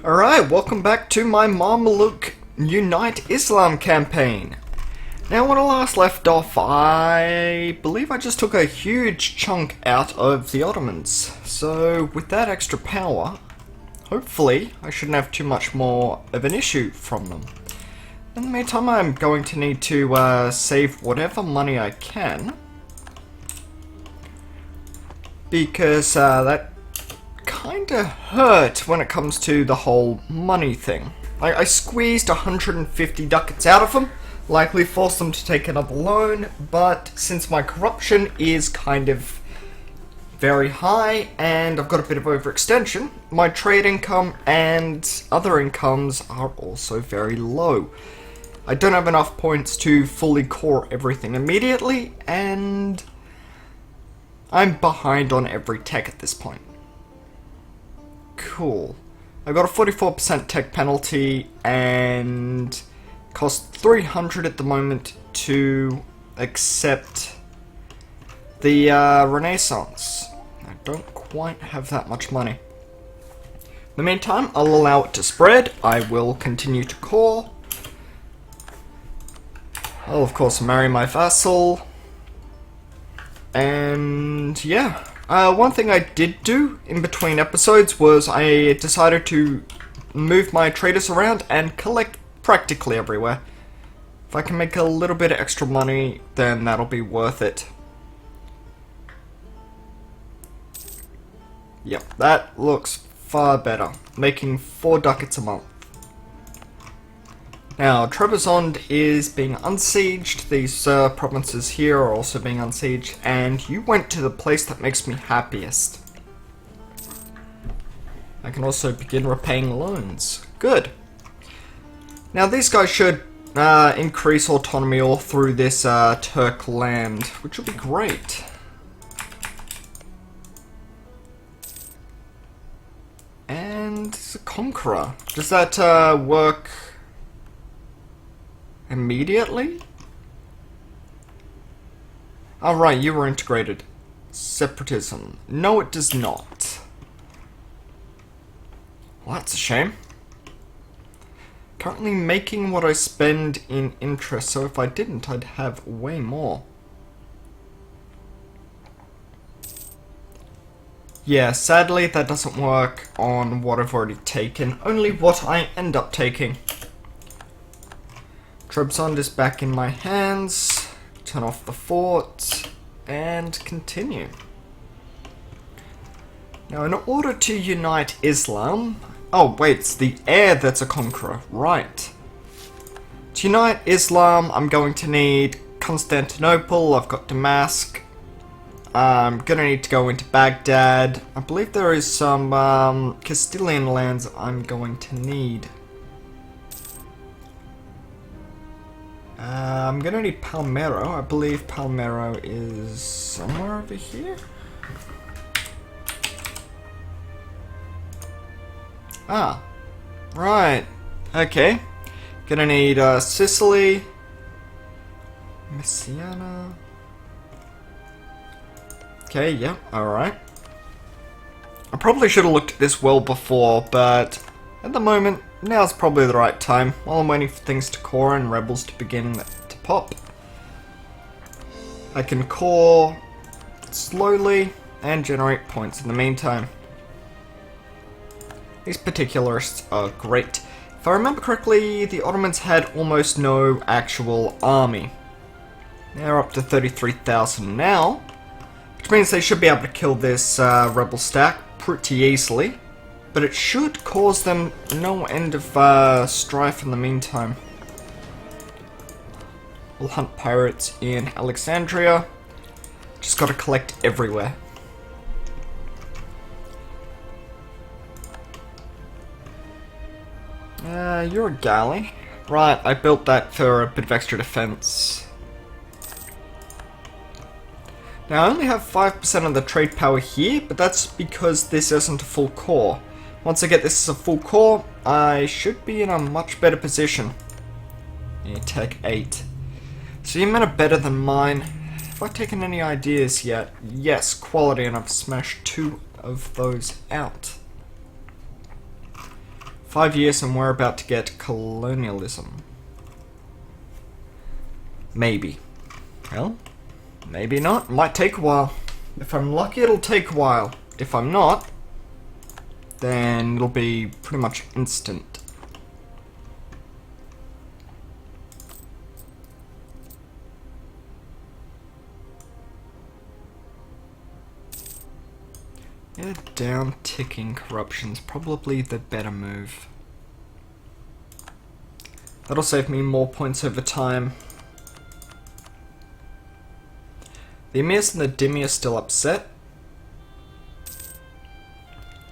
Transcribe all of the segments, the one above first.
Alright, welcome back to my Mamluk Unite Islam campaign. Now when I last left off, I believe I just took a huge chunk out of the Ottomans. So with that extra power, hopefully I shouldn't have too much more of an issue from them. In the meantime, I'm going to need to save whatever money I can, because that kinda hurt when it comes to the whole money thing. I squeezed 150 ducats out of them, likely forced them to take another loan, but since my corruption is kind of very high and I've got a bit of overextension, my trade income and other incomes are also very low. I don't have enough points to fully core everything immediately, and I'm behind on every tech at this point. Cool. I got a 44% tech penalty and cost 300 at the moment to accept the Renaissance. I don't quite have that much money. In the meantime, I'll allow it to spread. I will continue to core. I'll of course marry my vassal. And yeah. One thing I did do in between episodes was I decided to move my traders around and collect practically everywhere. If I can make a little bit of extra money, then that'll be worth it. Yep, that looks far better. Making 4 ducats a month. Now, Trebizond is being unsieged, these provinces here are also being unsieged, and you went to the place that makes me happiest. I can also begin repaying loans. Good. Now these guys should increase autonomy all through this Turk land, which will be great. And it's a conqueror. Does that work immediately? Alright, you were integrated. Separatism. No, it does not. Well, that's a shame. Currently making what I spend in interest, so if I didn't, I'd have way more. Yeah, sadly that doesn't work on what I've already taken, only what I end up taking. Trebizond is back in my hands. Turn off the fort and continue. Now, in order to unite Islam... Oh, wait, it's the heir that's a conqueror. Right. To unite Islam, I'm going to need Constantinople. I've got Damascus. I'm going to need to go into Baghdad. I believe there is some Castilian lands I'm going to need. I'm gonna need Palmero. I believe Palmero is somewhere over here. Ah, right. Okay. Gonna need Sicily, Messina. Okay, yeah, alright. I probably should have looked at this well before, but at the moment, now's probably the right time, while I'm waiting for things to core and rebels to begin to pop. I can core slowly and generate points in the meantime. These particularists are great. If I remember correctly, the Ottomans had almost no actual army. They're up to 33,000 now, which means they should be able to kill this rebel stack pretty easily. But it should cause them no end of strife in the meantime. We'll hunt pirates in Alexandria. Just gotta collect everywhere. You're a galley. Right, I built that for a bit of extra defense. Now I only have 5% of the trade power here, but that's because this isn't a full core. Once I get this as a full core, I should be in a much better position. Yeah, tech 8. So your men are better than mine. Have I taken any ideas yet? Yes, quality, and I've smashed 2 of those out. 5 years and we're about to get colonialism. Maybe. Well, maybe not. Might take a while. If I'm lucky, it'll take a while. If I'm not, then it'll be pretty much instant. Yeah, down ticking corruption's probably the better move. That'll save me more points over time. The emirs and the dhimmi are still upset.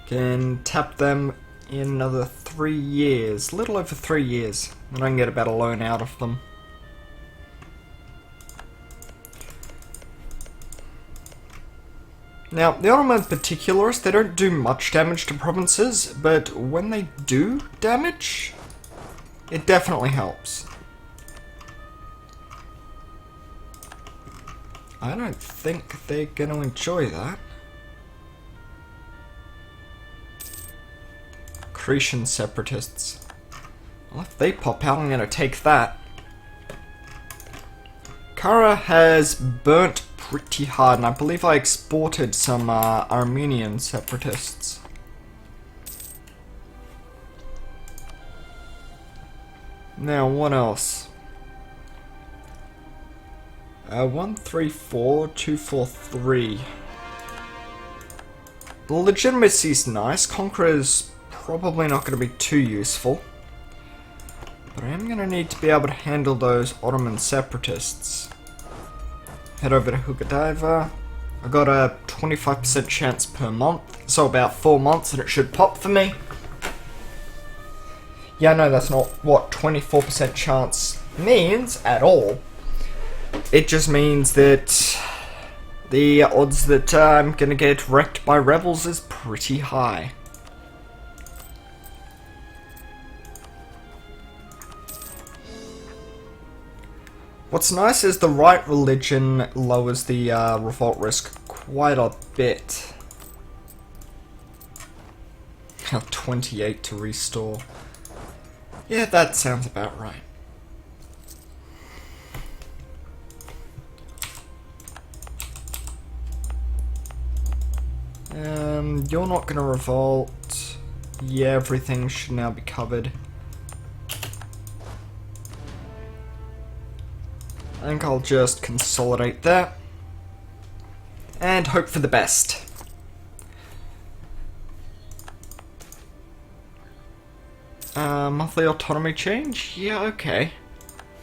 Can tap them in another 3 years, a little over 3 years, and I can get about a loan out of them. Now, the Ottoman particularists, they don't do much damage to provinces, but when they do damage, it definitely helps. I don't think they're going to enjoy that. Cretan separatists. Well, if they pop out, I'm going to take that. Kara has burnt pretty hard, and I believe I exported some Armenian separatists. Now, what else? 134243. The legitimacy's nice. Conqueror's probably not going to be too useful. But I am going to need to be able to handle those Ottoman separatists. Head over to Hugadiva. I got a 25% chance per month, so about 4 months and it should pop for me. Yeah, no, that's not what 24% chance means at all. It just means that the odds that I'm gonna get wrecked by rebels is pretty high. What's nice is the right religion lowers the revolt risk quite a bit. 28 to restore. Yeah, that sounds about right. You're not gonna revolt. Yeah, everything should now be covered. I think I'll just consolidate that and hope for the best. Monthly autonomy change? Yeah, okay.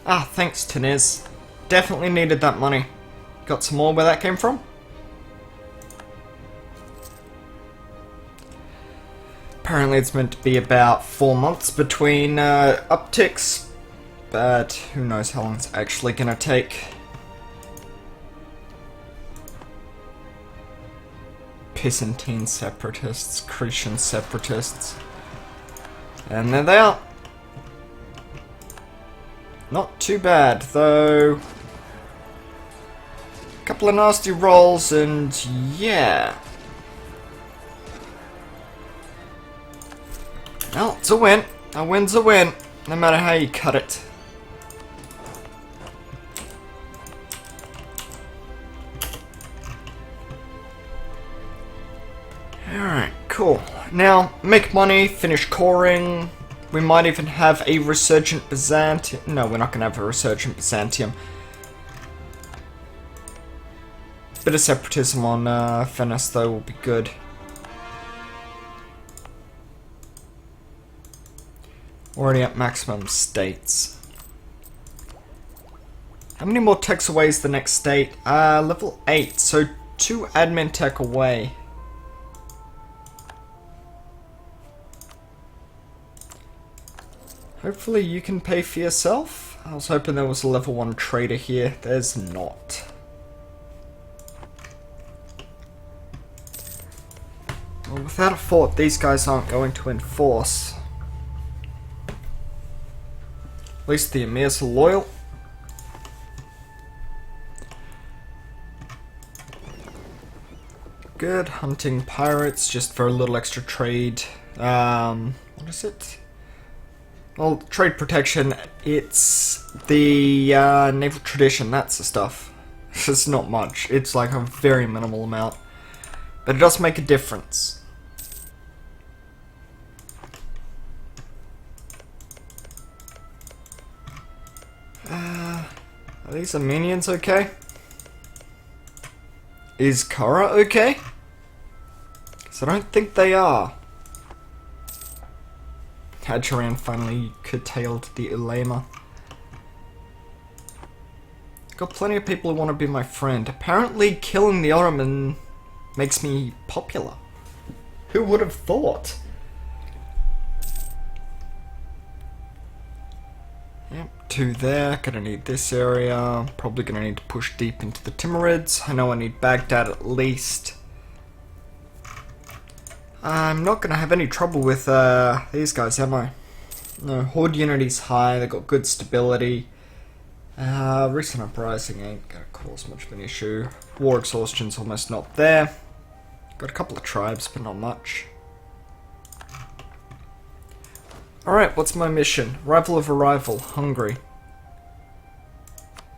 Ah, thanks, Teniz. Definitely needed that money. Got some more where that came from? Apparently it's meant to be about 4 months between upticks, but who knows how long it's actually gonna take. Byzantine separatists, Cretan separatists. And there they are. Not too bad, though. Couple of nasty rolls, and yeah. Well, it's a win. A win's a win, no matter how you cut it. Alright, cool. Now, make money, finish coring. We might even have a resurgent Byzantium. No, we're not going to have a resurgent Byzantium. Bit of separatism on Venice, though, will be good. Already at maximum states. How many more techs away is the next state? Level 8, so 2 admin tech away. Hopefully you can pay for yourself. I was hoping there was a level 1 trader here. There's not. Well, without a fort, these guys aren't going to enforce. At least the emirs are loyal. Good, hunting pirates just for a little extra trade. What is it? Well, trade protection, it's the naval tradition, that's the stuff. It's not much, it's like a very minimal amount. But it does make a difference. Are these Armenians okay? Is Kara okay? Because I don't think they are. Hadjaran finally curtailed the ulema. Got plenty of people who want to be my friend. Apparently killing the Ottoman makes me popular. Who would have thought? Yep, 2 there. Gonna need this area. Probably gonna need to push deep into the Timurids. I know I need Baghdad at least. I'm not gonna have any trouble with these guys, am I? No, Horde Unity's high, they've got good stability. Recent uprising ain't gonna cause much of an issue. War exhaustion's almost not there. Got a couple of tribes, but not much. Alright, what's my mission? Rival of arrival, Hungary.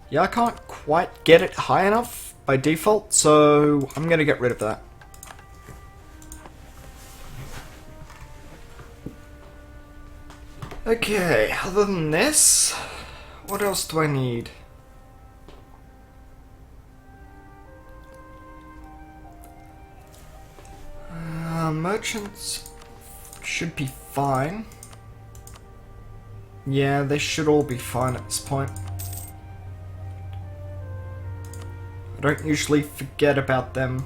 Yeah, I can't quite get it high enough by default, so I'm gonna get rid of that. Okay, other than this, what else do I need? Merchants should be fine. Yeah, they should all be fine at this point. I don't usually forget about them.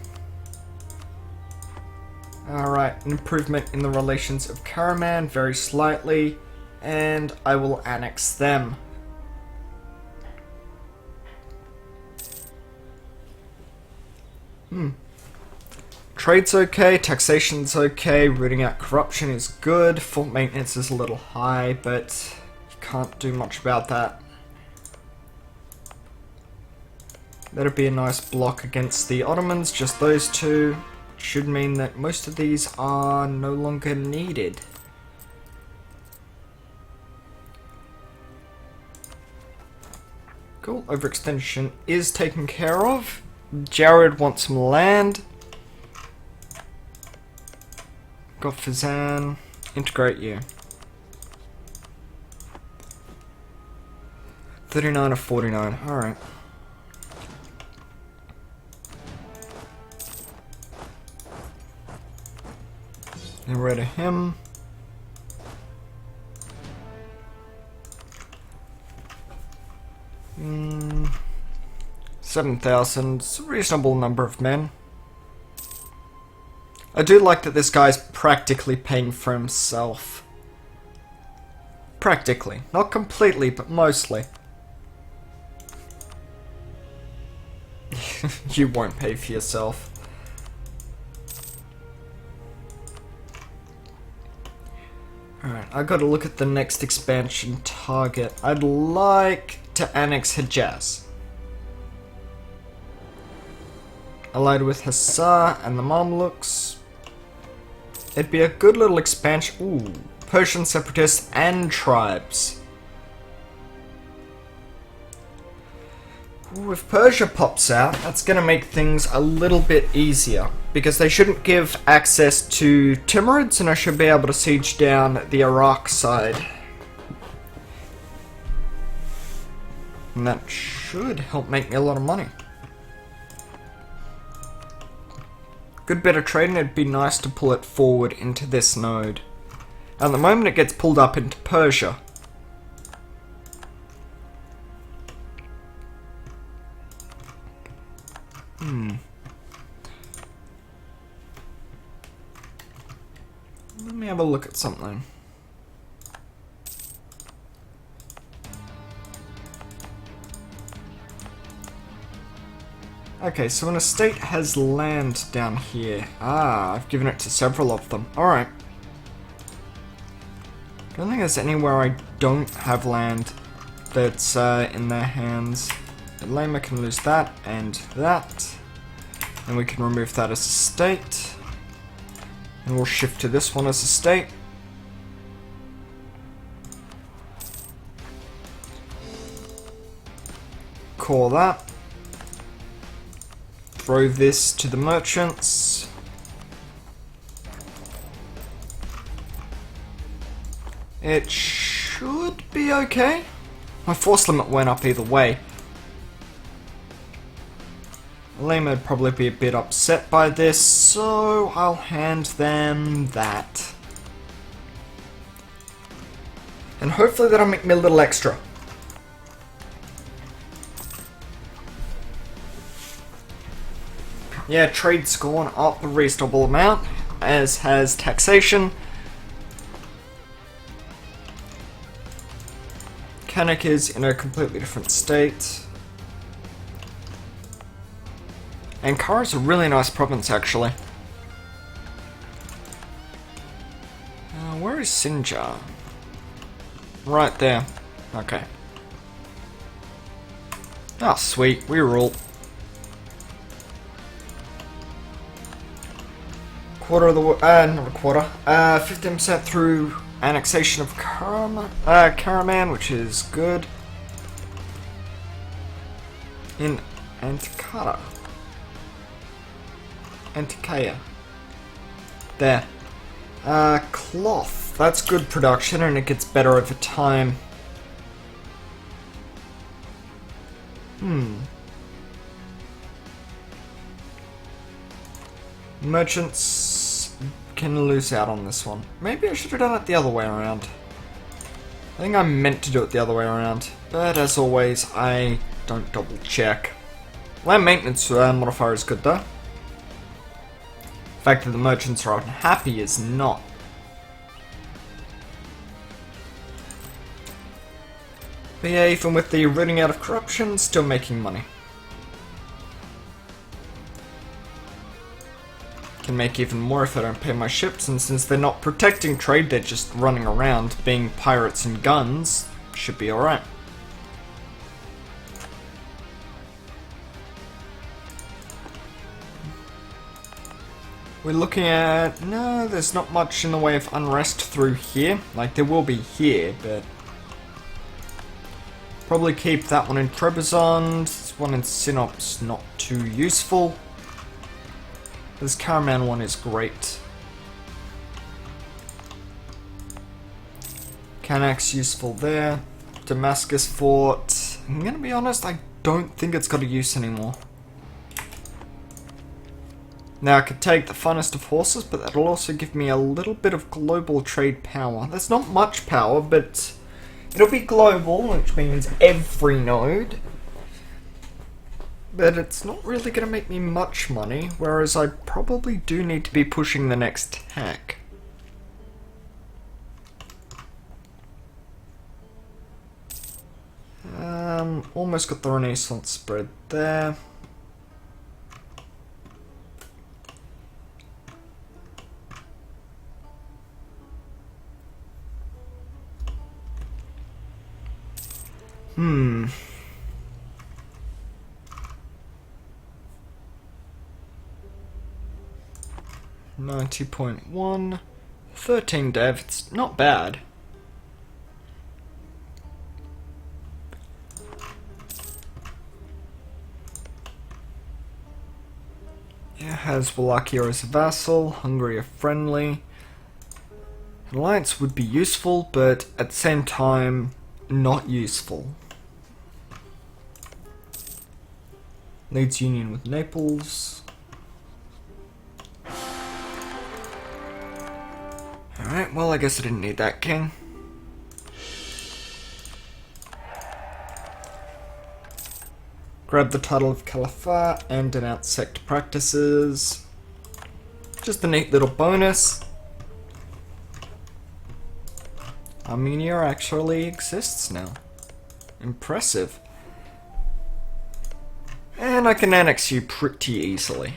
Alright, an improvement in the relations of Karaman, very slightly. And I will annex them. Trade's okay, taxation's okay, rooting out corruption is good, fort maintenance is a little high, but you can't do much about that. That'd be a nice block against the Ottomans, just those two. Should mean that most of these are no longer needed. Cool, overextension is taken care of. Jared wants some land. Got Fazan. Integrate you. 39 or 49, alright. Get rid of him. Hmm. 7,000, it's a reasonable number of men. I do like that this guy's practically paying for himself. Practically. Not completely, but mostly. You won't pay for yourself. Alright, I gotta look at the next expansion target. I'd like to annex Hejaz. Allied with Hussar and the Mamluks. It'd be a good little expansion. Ooh, Persian separatists and tribes. Ooh, if Persia pops out, that's gonna make things a little bit easier. Because they shouldn't give access to Timurids, and I should be able to siege down the Iraq side. And that should help make me a lot of money. Good bit of trading, it'd be nice to pull it forward into this node. At the moment it gets pulled up into Persia. Let me have a look at something. Okay, so an estate has land down here. Ah, I've given it to several of them. Alright. Don't think there's anywhere I don't have land that's in their hands. Lama can lose that and that. And we can remove that as a state. And we'll shift to this one as a state. core that. Throw this to the merchants. It should be okay. My force limit went up either way. Lima would probably be a bit upset by this, so I'll hand them that. And hopefully that'll make me a little extra. Yeah, trade's gone up a reasonable amount, as has taxation. Kanak is in a completely different state. Ankara's a really nice province, actually. Where is Sinjar? Right there. Okay. Ah, sweet. We rule. Quarter of the... not a quarter. 15% through annexation of Karaman, which is good. In Antikyra. Antikaya. There. Cloth. That's good production and it gets better over time. Merchants can lose out on this one. Maybe I should have done it the other way around. I think I meant to do it the other way around. But as always, I don't double check. Land maintenance modifier is good though. The fact that the merchants are unhappy is not. But yeah, even with the rooting out of corruption, still making money. Can make even more if I don't pay my ships, and since they're not protecting trade, they're just running around being pirates and guns, should be alright. We're looking at... no, there's not much in the way of unrest through here. Like, there will be here, but... probably keep that one in Trebizond. This one in Sinop's not too useful. This Karaman one is great. Kanak's useful there. Damascus Fort. I'm gonna be honest, I don't think it's got a use anymore. Now I could take the finest of horses, but that'll also give me a little bit of global trade power. That's not much power, but it'll be global, which means every node. But it's not really going to make me much money, whereas I probably do need to be pushing the next tech. Almost got the Renaissance spread there. Hmm. 90.1, 13 dev, it's not bad. It has Wallachia as a vassal, Hungary a friendly. An alliance would be useful, but at the same time, not useful. Leeds union with Naples. Alright, well I guess I didn't need that king. Grab the title of Caliphate and denounce sect practices. Just a neat little bonus. Armenia actually exists now. Impressive. And I can annex you pretty easily.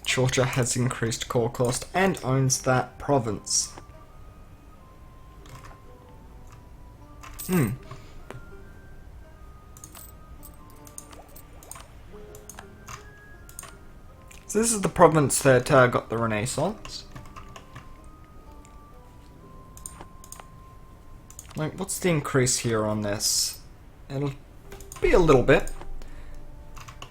Georgia has increased core cost and owns that province. So this is the province that got the Renaissance. Like, what's the increase here on this? It'll be a little bit.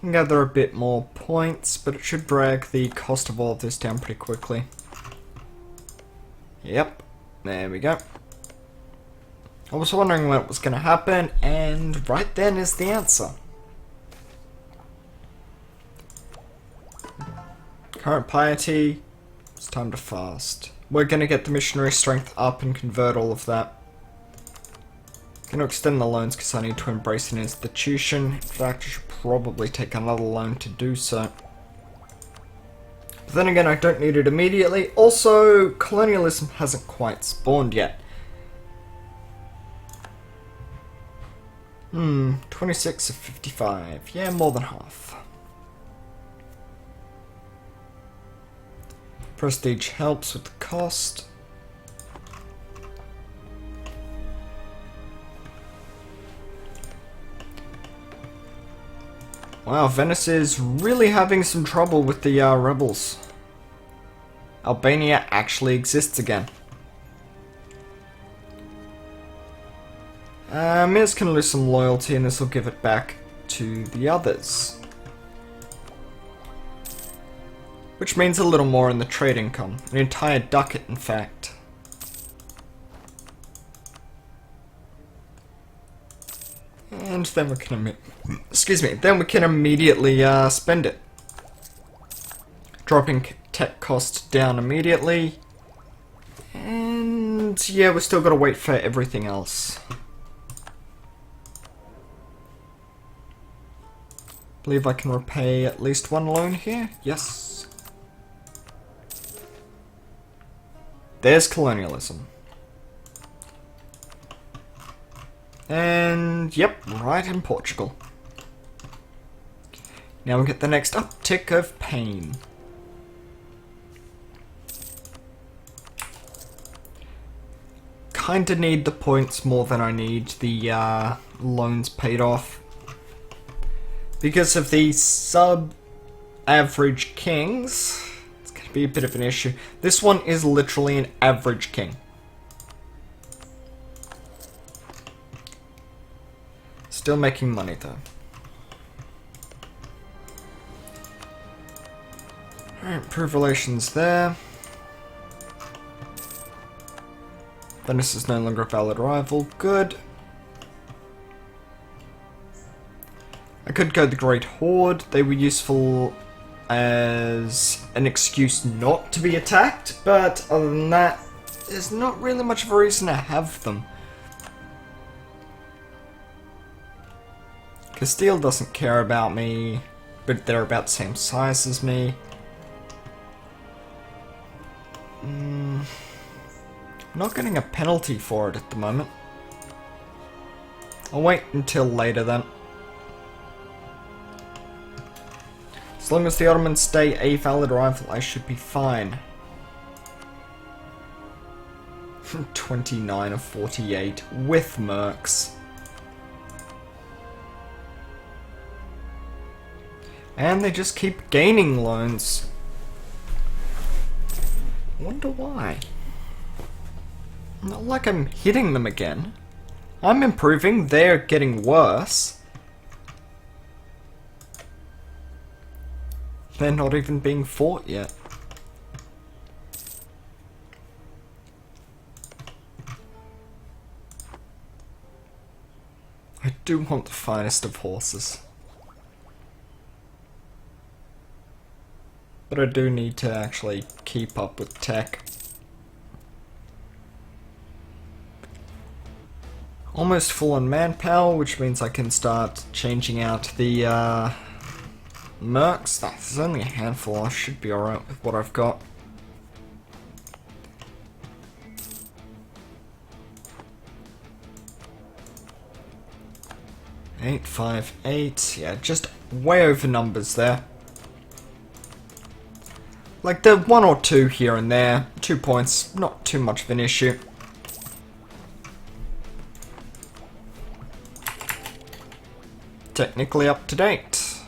Can gather a bit more points, but it should drag the cost of all of this down pretty quickly. Yep, there we go. I was wondering what was going to happen, and right then is the answer. Current piety, it's time to fast. We're going to get the missionary strength up and convert all of that. Going to extend the loans because I need to embrace an institution. In fact, I should probably take another loan to do so. But then again, I don't need it immediately. Also, colonialism hasn't quite spawned yet. 26 of 55. Yeah, more than half. Prestige helps with the cost. Wow, Venice is really having some trouble with the rebels. Albania actually exists again. Mirs can lose some loyalty and this will give it back to the others. Which means a little more in the trade income. An entire ducat, in fact. And then we can then we can immediately spend it. Dropping tech cost down immediately. And yeah, we're still gotta wait for everything else. Believe I can repay at least one loan here. Yes. There's colonialism. And yep, right in Portugal. Now we get the next uptick of pain. Kinda need the points more than I need the loans paid off. Because of the sub-average kings, it's going to be a bit of an issue. This one is literally an average king. Still making money though. Alright, improve relations there. Venice is no longer a valid rival. Good. I could go the Great Horde. They were useful as an excuse not to be attacked, but other than that, there's not really much of a reason to have them. Castile doesn't care about me, but they're about the same size as me. Not getting a penalty for it at the moment. I'll wait until later then. As long as the Ottomans stay a valid rival, I should be fine. 29 of 48 with mercs. And they just keep gaining loans. Wonder why. Not like I'm hitting them again. I'm improving, they're getting worse. They're not even being fought yet. I do want the finest of horses. But I do need to actually keep up with tech. Almost full on manpower, which means I can start changing out the mercs. There's only a handful, I should be alright with what I've got. Eight, 5, 8, yeah, just way over numbers there. Like, the 1 or 2 here and there, 2 points, not too much of an issue. Technically up to date.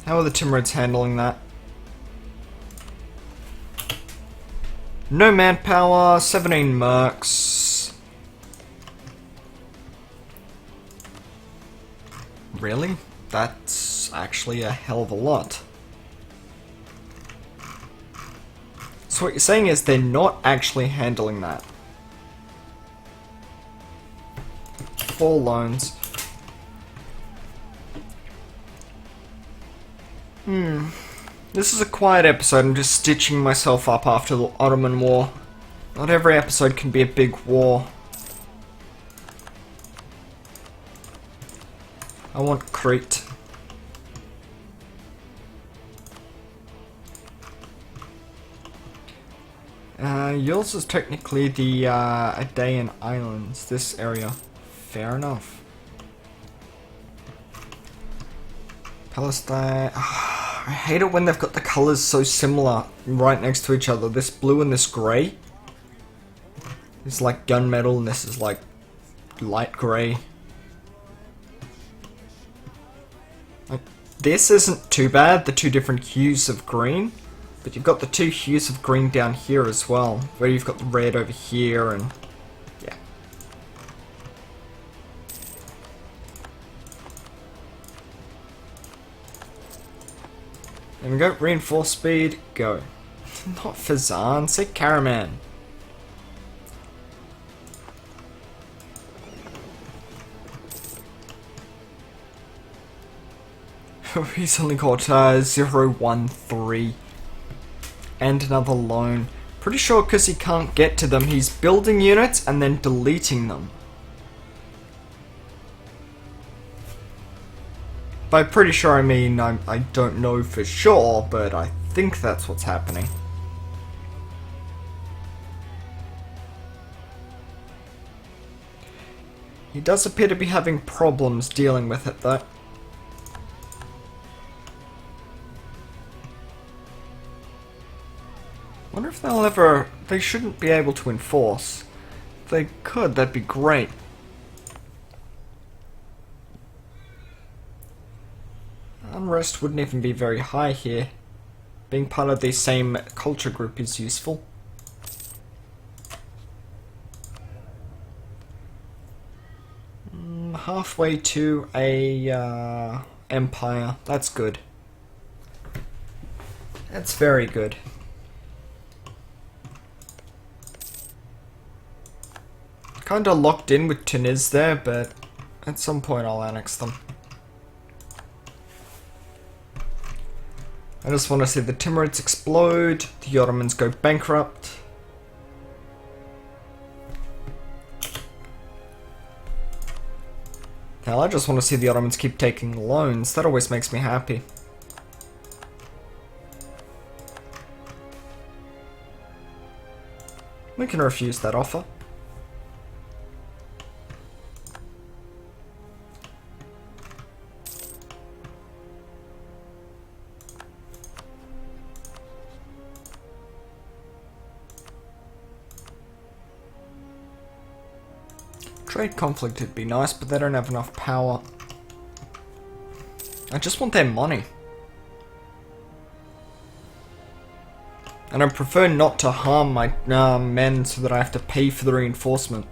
How are the Timurids handling that? No manpower, 17 mercs. Really? That's actually a hell of a lot. So what you're saying is they're not actually handling that. 4 loans. This is a quiet episode. I'm just stitching myself up after the Ottoman War. Not every episode can be a big war. I want Crete. Yours is technically the Aegean Islands, this area. Fair enough. Palestine. I hate it when they've got the colours so similar right next to each other. This blue and this grey. This is like gunmetal and this is like light grey. Like, this isn't too bad, the 2 different hues of green. But you've got the 2 hues of green down here as well. Where you've got the red over here and... yeah. There we go, reinforce speed, go. Not Fazan, say Karaman. He's only got 013. And another loan. Pretty sure because he can't get to them, he's building units and then deleting them. By pretty sure I mean I don't know for sure, but I think that's what's happening. He does appear to be having problems dealing with it though. Wonder if they'll ever... they shouldn't be able to enforce. If they could, that'd be great. Unrest wouldn't even be very high here. Being part of the same culture group is useful. Halfway to a empire. That's good. That's very good. Kinda locked in with Tunis there, but at some point I'll annex them. I just want to see the Timurids explode, the Ottomans go bankrupt. Hell, I just want to see the Ottomans keep taking loans. That always makes me happy. We can refuse that offer. Trade conflict would be nice, but they don't have enough power. I just want their money. And I prefer not to harm my men so that I have to pay for the reinforcement.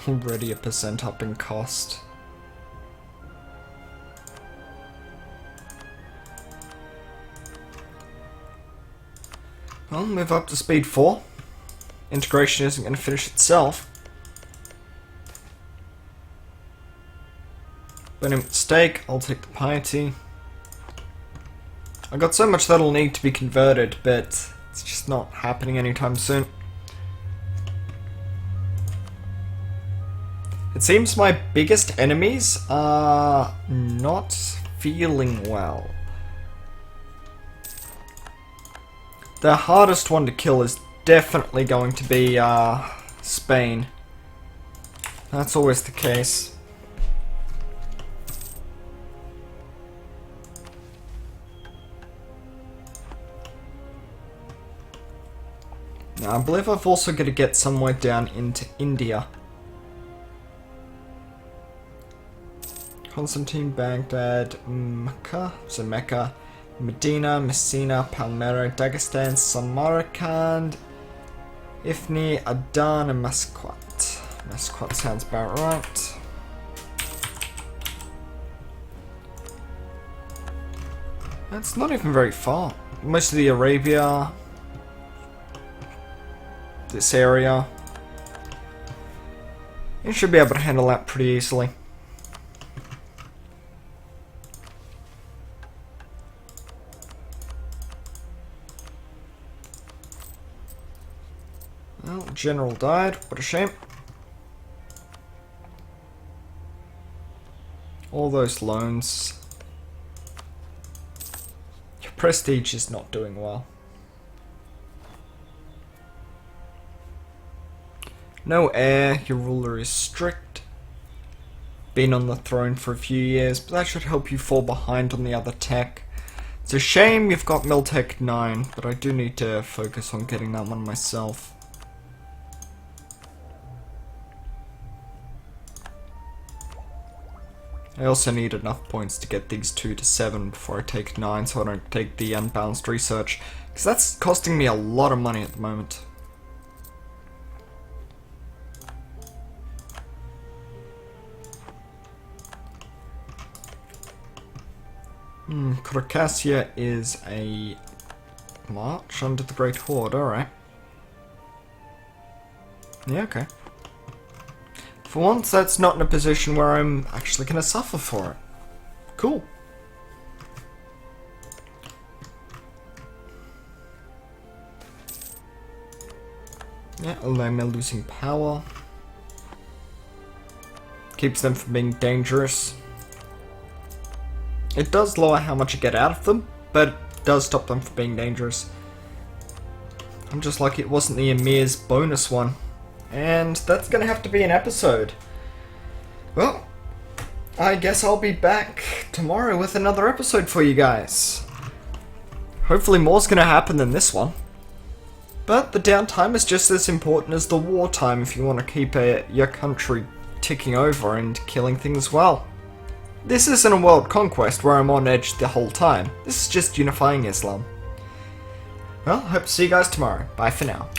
Already a % up in cost. Well, move up to speed 4. Integration isn't going to finish itself. But a mistake, I'll take the piety. I got so much that'll need to be converted, but it's just not happening anytime soon. It seems my biggest enemies are not feeling well. The hardest one to kill is definitely going to be Spain. That's always the case. Now, I believe I've also got to get somewhere down into India. Constantine, Baghdad, Mecca, Medina, Messina, Palmyra, Dagestan, Samarkand, Ifni, Adan, and Masqat. Masqat sounds about right. That's not even very far. Most of the Arabia, this area. You should be able to handle that pretty easily. Well, General died. What a shame. All those loans. Your prestige is not doing well. No heir, your ruler is strict. Been on the throne for a few years, but that should help you fall behind on the other tech. It's a shame you've got Miltech 9, but I do need to focus on getting that one myself. I also need enough points to get these 2 to 7 before I take 9, so I don't take the unbalanced research, because that's costing me a lot of money at the moment. Crocassia is a march under the Great Horde, alright. Yeah, okay. For once, that's not in a position where I'm actually going to suffer for it. Cool. Yeah, Alema losing power. Keeps them from being dangerous. It does lower how much you get out of them, but it does stop them from being dangerous. I'm just lucky it wasn't the Emir's bonus one. And that's gonna have to be an episode. Well, I guess I'll be back tomorrow with another episode for you guys. Hopefully more's gonna happen than this one. But the downtime is just as important as the wartime if you want to keep your country ticking over and killing things well. This isn't a world conquest where I'm on edge the whole time. This is just unifying Islam. Well, hope to see you guys tomorrow. Bye for now.